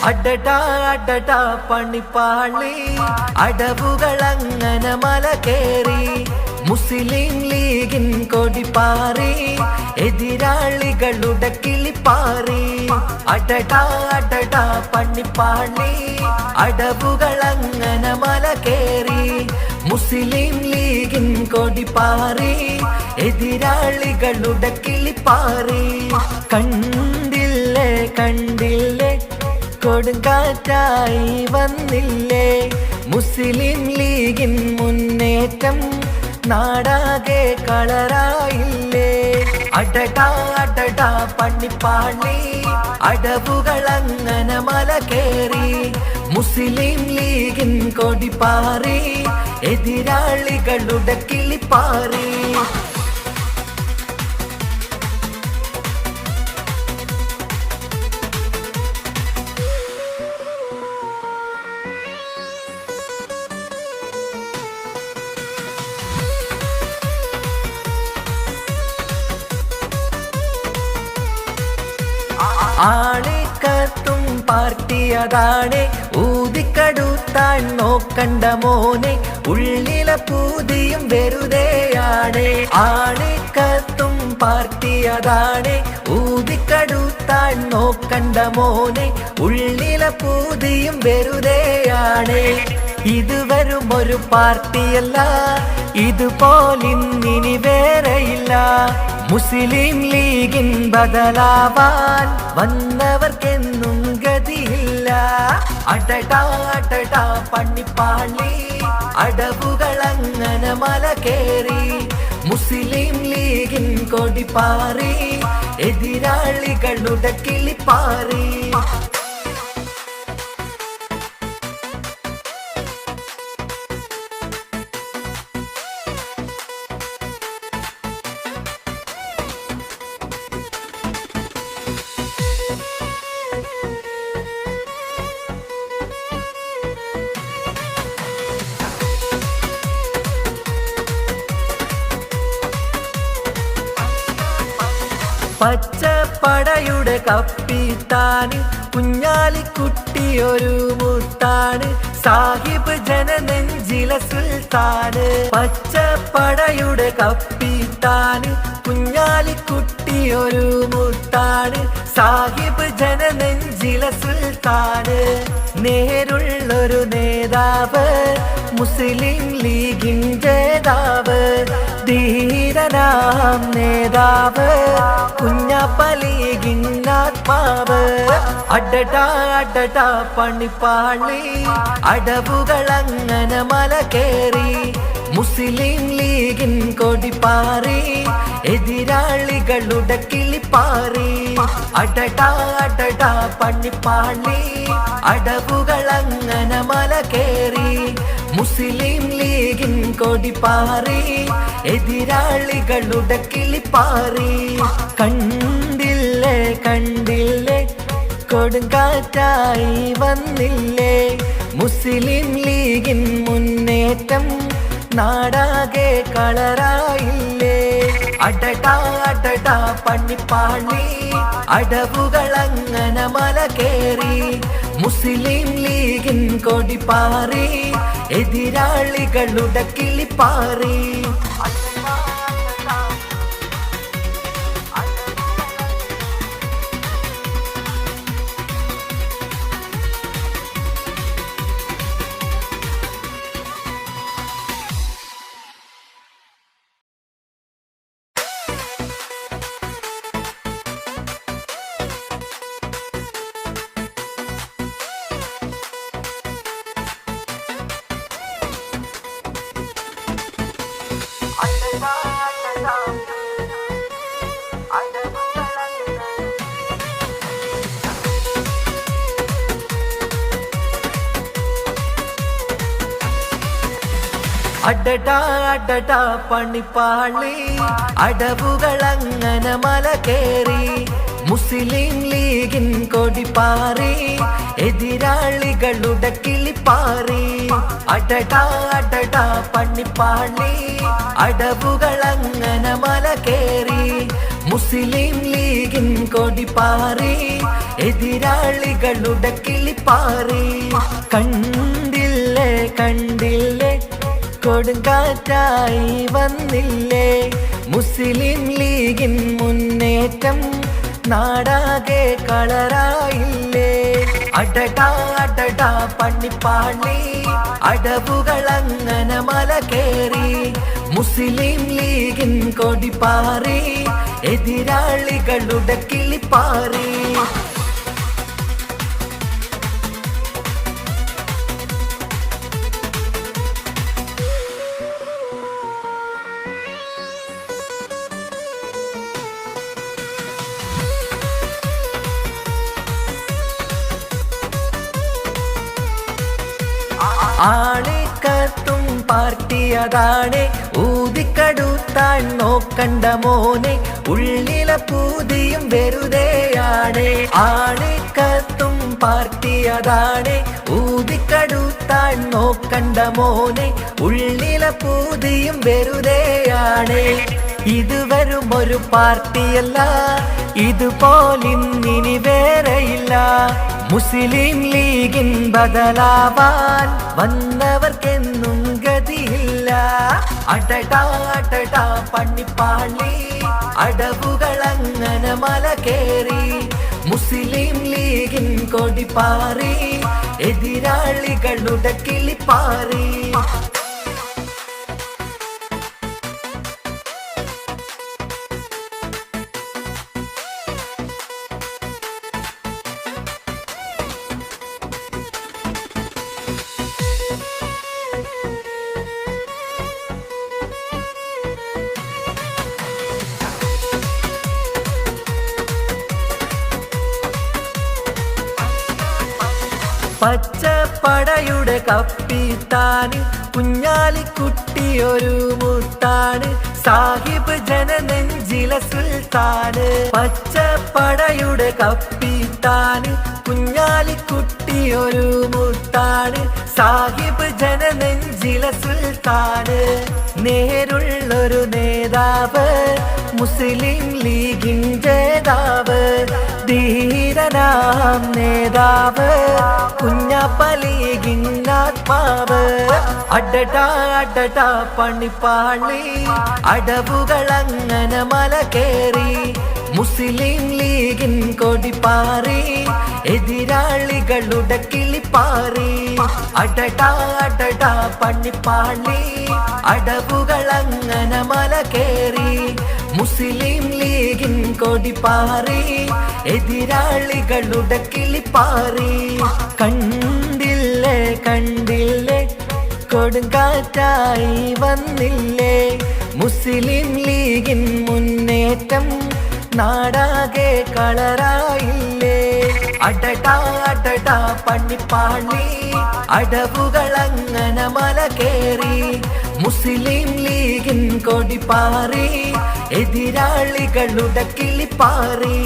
അടടാ അടടാ പണിപ്പാളി അടവുകളങ്ങനെ മല കേറി മുസ്ലിം ലീഗിൻ കൊടിപ്പാറി എതിരാളികളുടെ കിളിപ്പാറി അടടാ അടടാ പണിപ്പാളി അടവുകളങ്ങനെ മല കേറി മുസ്ലിം ലീഗിൻ കൊടിപ്പാറി എതിരാളികളുടെ കിളിപ്പാറി കണ്ടില്ലേ കണ്ടില്ലേ കൊടുങ്കാറ്റായി വന്നില്ലേ മുസ്ലിം ലീഗിൻ മുന്നേറ്റം നാടാകെ കളറായില്ലേ അടടാ അടടാ പണിപ്പാളി അടവുകളങ്ങനെ മല കേറി മുസ്ലിം ലീഗിൻ കൊടിപ്പാറി എതിരാളികളുടെ കിളിപ്പാറി ആളിക്കത്തും പാർട്ടി അതാണ് ഊതിക്കടുത്താൻ നോക്കണ്ട മോനെ ഉള്ളിലെ പൂതിയും വെറുതെയാണ് ആളിക്കത്തും പാർട്ടി അതാണ് ഊതിക്കടുത്താൻ നോക്കണ്ട മോനെ ഉള്ളിലെ പൂതിയും വെറുതെയാണ് ഇത് വെറും ഒരു പാർട്ടിയല്ല ഇതുപോലിന്നിനി വേറെയില്ല മുസ്ലിം ലീഗിൻ ബദലാവാൻ വന്നവർക്കെന്നും ഗതിയില്ല അടടാ അടടാ പണിപ്പാളി അടവുകളങ്ങനെ മല കേറി മുസ്ലിം ലീഗിൻ കൊടിപ്പാറി എതിരാളികളുടെ കിളിപ്പാറി പച്ചപ്പടയുടെ കപ്പിത്താന് കുഞ്ഞാലിക്കുട്ടിയൊരു മുത്താണ് സാഹിബ് ജനനെഞ്ചിലെ സുൽത്താന് പച്ചപ്പടയുടെ കപ്പിത്താന് കുഞ്ഞാലിക്കുട്ടിയൊരു മുത്താണ് സാഹിബ് ജനനെഞ്ചിലെ സുൽത്താന് നേരുള്ളൊരു നേതാവ് മുസ്ലിം ലീഗിൻ ജേതാവ് ധീരനാം നേതാവ് കുഞ്ഞപ്പ ലീഗിൻ ആത്മാവ് അടടാ അടടാ പണിപ്പാളി അടവുകളങ്ങനെ മല കേറി മുസ്ലിം ലീഗിൻ കൊടിപ്പാറി എതിരാളികളുടെ കിളിപ്പാറി അടടാ അടടാ പണിപ്പാളി അടവുകളങ്ങനെ മല കേറി മുസ്ലിം ലീഗിൻ കൊടിപ്പാറി എതിരാളികളുടെ കിളിപ്പാറി കണ്ടില്ലേ കണ്ടില്ലേ കൊടുങ്കാറ്റായി വന്നില്ലേ മുസ്ലിം ലീഗിൻ മുന്നേറ്റം നാടാകെ കളറായില്ലേ അടടാ അടടാ പണിപ്പാളി അടവുകളങ്ങനെ മല കേറി മുസ്ലിം ലീഗിൻ കൊടിപ്പാറി എതിരാളികളുടെ കിളിപ്പാറി അടടാ അടടാ പണിപ്പാളി അടവുകളങ്ങനെ മല കേറി മുസ്ലിം ലീഗിൻ കൊടിപ്പാറി എതിരാളികളുടെ കിളിപ്പാറി അടടാ അടടാ പണിപ്പാളി അടവുകളങ്ങനെ മല കേറി മുസ്ലിം ലീഗിൻ കൊടിപാറി എതിരാളികളുടെ കിളിപ്പാറി കണ്ടില്ലേ കണ്ടില്ലേ കൊടുങ്കാറ്റായി വന്നില്ലേ മുസ്ലിം ലീഗിൻ മുന്നേറ്റം നാടാകെ കളറായില്ലേ അടടാ അടടാ പണിപ്പാളി അടവുകളങ്ങനെ മല കേറി മുസ്ലിം ലീഗിൻ കൊടിപാറി എതിരാളികളുടെ കിളിപ്പാറി ആളിക്കത്തും പാർട്ടി അതാണ് ഊതിക്കടുത്താൻ നോക്കണ്ട മോനെ ഉള്ളിലെ പൂതിയും വെറുതെയാണ് ആളിക്കത്തും പാർട്ടി അതാണ് ഊതിക്കടുത്താൻ നോക്കണ്ട മോനെ ഉള്ളിലെ പൂതിയും വെറുതെയാണ് ഇത് വെറും ഒരു പാർട്ടിയല്ല ഇതുപോലിന്നിനി വേറെയില്ല മുസ്ലിം ലീഗിൻ ബദലാവാൻ വന്നവർക്കെന്നും ഗതിയില്ല അടടാ അടടാ പണിപ്പാളി അടവുകളങ്ങനെ മല കേറി മുസ്ലിം ലീഗിൻ കൊടിപാറി എതിരാളികളുടെ കിളിപ്പാറി പച്ചപ്പടയുടെ കപ്പിത്താന് കുഞ്ഞാലിക്കുട്ടിയൊരു മുത്താണ് സാഹിബ് ജനനെഞ്ചിലെ സുൽത്താന് പച്ചപ്പടയുടെ കപ്പിത്താന് കുഞ്ഞാലിക്കുട്ടിയൊരു മുത്താണ് സാഹിബ് ജനനെഞ്ചിലെ സുൽത്താന് നേരുള്ളൊരു നേതാവ് മുസ്ലിം ലീഗിൻ ജേതാവ് ധീരനാം നേതാവ് കുഞ്ഞാപ്പ ലീഗിൻ ആത്മാവ് അടടാ അടടാ പണിപ്പാളി അടവുകളങ്ങനെ മല കേറി മുസ്ലിം ലീഗിൻ കൊടിപാറി എതിരാളികളുടെ കിളിപ്പാറി അടടാ അടടാ പണിപ്പാളി അടവുകളങ്ങനെ മല കേറി മുസ്ലിം ലീഗിൻ കൊടിപാറി എതിരാളികളുടെ കിളിപ്പാറി കണ്ടില്ലേ കണ്ടില്ലേ കൊടുങ്കാറ്റായി വന്നില്ലേ മുസ്ലിം ലീഗിൻ മുന്നേറ്റം നാടാകെ കളറായില്ലേ അടടാ അടടാ പണിപ്പാളി അടവുകളങ്ങനെ മല കേറി മുസ്ലിം ലീഗിൻ കൊടിപാറി എതിരാളികളുടെ കിളിപ്പാറി